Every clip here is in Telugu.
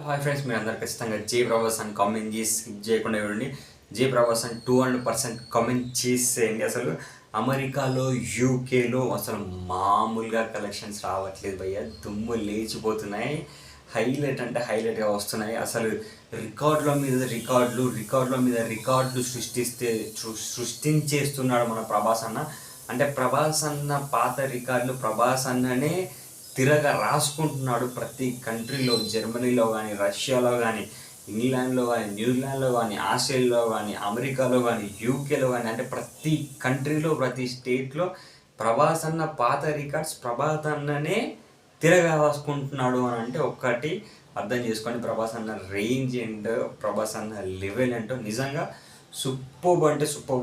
హాయ్ ఫ్రెండ్స్, మీరు అందరు ఖచ్చితంగా జై ప్రభాస్ అని కామెంట్ చేసి స్కిప్ చేయకుండా చూడండి. జై ప్రభాస్ అని 200% కామెంట్ చేసేయండి. అసలు అమెరికాలో, యూకేలో అసలు మామూలుగా కలెక్షన్స్ రావట్లేదు భయ్య, దుమ్ము లేచిపోతున్నాయి. హైలైట్ అంటే హైలైట్గా వస్తున్నాయి. అసలు రికార్డుల మీద రికార్డులు సృష్టించేస్తున్నాడు మన ప్రభాస్ అన్న. అంటే ప్రభాస్ అన్న పాత రికార్డులు ప్రభాస్ అన్ననే తిరగ రాసుకుంటున్నాడు. ప్రతి కంట్రీలో, జర్మనీలో కానీ, రష్యాలో కానీ, ఇంగ్లాండ్లో కానీ, న్యూజిలాండ్లో కానీ, ఆస్ట్రేలియాలో కానీ, అమెరికాలో కానీ, యూకేలో కానీ, అంటే ప్రతి కంట్రీలో, ప్రతి స్టేట్లో ప్రభాస్ అన్న పాత రికార్డ్స్ ప్రభాస్ అన్ననే తిరగ రాసుకుంటున్నాడు అని అంటే ఒక్కటి అర్థం చేసుకొని, ప్రభాస్ అన్న రేంజ్ ఏంటో, ప్రభాస్ అన్న లెవెల్ ఏంటో నిజంగా సూపర్బ్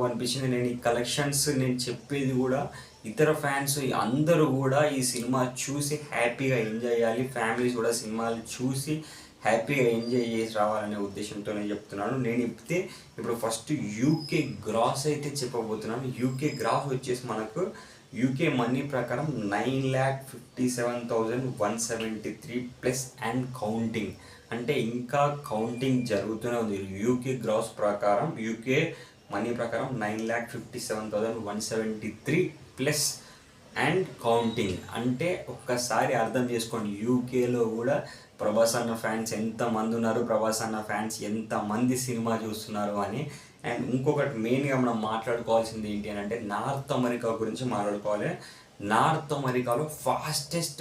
అనిపించింది. నేను ఈ కలెక్షన్స్ నేను చెప్పేది కూడా ఇతర ఫ్యాన్స్ అందరూ కూడా ఈ సినిమా చూసి హ్యాపీగా ఎంజాయ్ చేయాలి. ఫ్యామిలీస్ కూడా సినిమాలు చూసి హ్యాపీగా ఎంజాయ్ చేసి రావాలనే ఉద్దేశంతో నేను చెప్తున్నాను. నేను ఇప్పుడు ఫస్ట్ యూకే గ్రాస్ అయితే చెప్పబోతున్నాను. యూకే గ్రాస్ వచ్చేసి మనకు యూకే మనీ ప్రకారం 9,57,173 ప్లస్ అండ్ కౌంటింగ్. అంటే ఇంకా కౌంటింగ్ జరుగుతూనే ఉంది. యూకే గ్రాస్ ప్రకారం, యూకే మనీ ప్రకారం 9,57,173 ప్లస్ అండ్ కౌంటింగ్. అంటే ఒక్కసారి అర్థం చేసుకోండి, యూకేలో కూడా ప్రభాస్ అన్న ఫ్యాన్స్ ఎంతమంది ఉన్నారు, ప్రభాస్ అన్న ఫ్యాన్స్ ఎంతమంది సినిమా చూస్తున్నారు అని. అండ్ ఇంకొకటి మెయిన్గా మనం మాట్లాడుకోవాల్సింది ఏంటి అని అంటే నార్త్ అమెరికా గురించి మాట్లాడుకోవాలి. నార్త్ అమెరికాలో ఫాస్టెస్ట్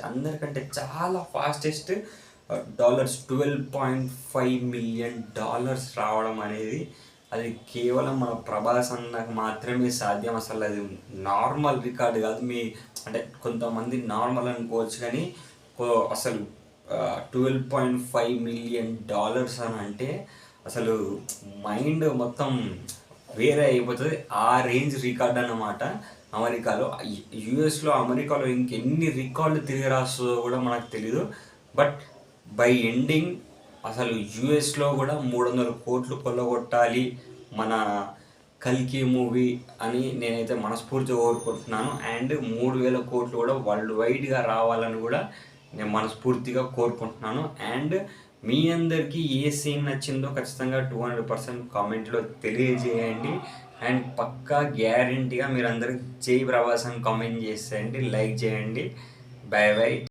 అందరికంటే చాలా ఫాస్టెస్ట్ $12.5 మిలియన్ రావడం అనేది అది కేవలం మన ప్రభాస్ అన్నకు మాత్రమే సాధ్యం. అసలు అది నార్మల్ రికార్డు కాదు. అంటే కొంతమంది నార్మల్ అనుకోవచ్చు, కానీ అసలు $12.5 మిలియన్ అని అంటే అసలు మైండ్ మొత్తం వేరే అయిపోతుంది. ఆ రేంజ్ రికార్డ్ అన్నమాట అమెరికాలో. యుఎస్లో, అమెరికాలో ఇంకెన్ని రికార్డులు తిరిగి రాస్తుందో కూడా మనకు తెలీదు. బట్ బై ఎండింగ్ అసలు యుఎస్లో కూడా 300 కోట్లు కొల్లగొట్టాలి మన కల్కి మూవీ అని నేనైతే మనస్ఫూర్తిగా కోరుకుంటున్నాను. అండ్ 3,000 కోట్లు కూడా వరల్డ్ వైడ్గా రావాలని కూడా నేను మనస్ఫూర్తిగా కోరుకుంటున్నాను. అండ్ మీ అందరికీ ఏ సీన్ నచ్చిందో ఖచ్చితంగా 200% కామెంట్లో తెలియజేయండి. అండ్ పక్కా గ్యారంటీగా మీరందరూ జై ప్రభాస్ అని కామెంట్ చేసేయండి, లైక్ చేయండి. By by.